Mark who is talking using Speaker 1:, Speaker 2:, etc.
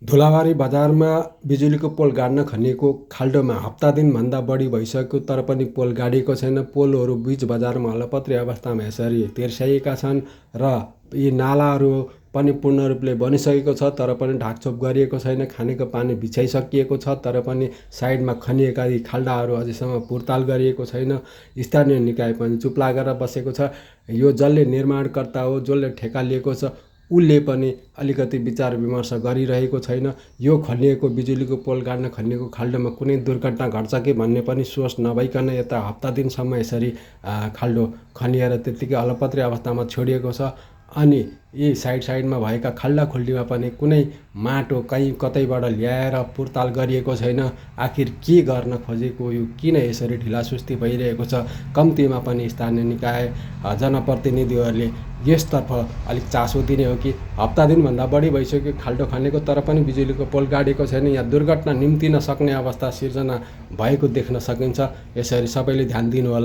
Speaker 1: धुलाबारी बजारमा बिजुलीको पोल गाड्न खनिएको खाल्डोमा हप्ता दिनभन्दा बढी भइसक्यो तर पनि पोल गाडिएको छैन। पोलहरू बीच बजारमा अलपत्रे अवस्थामा यसरी तेर्स्याइएका छन् र यी नालाहरू पनि पूर्ण रूपले बनिसकेको छ तर पनि ढाकछोप गरिएको छैन। खानेको पानी बिछाइसकिएको छ तर पनि साइडमा खनिएका यी खाल्डाहरू अझैसम्म पुर्ताल गरिएको छैन। स्थानीय निकाय पनि चुप लागेर बसेको छ। यो जसले निर्माणकर्ता हो, जसले ठेका लिएको छ, उसले पनि अलिकति विचार विमर्श गरिरहेको छैन। यो खनिएको बिजुलीको पोल गाड्न खनिएको खाल्डोमा कुनै दुर्घटना घट्छ कि भन्ने पनि सोच नभइकन यता हप्ता दिनसम्म यसरी खाल्डो खनिएर त्यत्तिकै अलपत्रे अवस्थामा छोडिएको छ। अनि यी साइडमा भएका खाल्डाखुल्डीमा पनि कुनै माटो कतैबाट ल्याएर पुर्ताल गरिएको छैन। आखिर के गर्न खोजेको, यो किन यसरी ढिलासुस्ती भइरहेको छ? कम्तीमा पनि स्थानीय निकाय जनप्रतिनिधिहरूले यसतर्फ अलिक चासो दिने हो कि हप्ता दिनभन्दा बढी भइसक्यो खाल्डो खनेको तर पनि बिजुलीको पोल गाडेको छैन। यहाँ दुर्घटना निम्तिन सक्ने अवस्था सिर्जना भएको देख्न सकिन्छ। यसरी सबैले ध्यान दिनुहोला।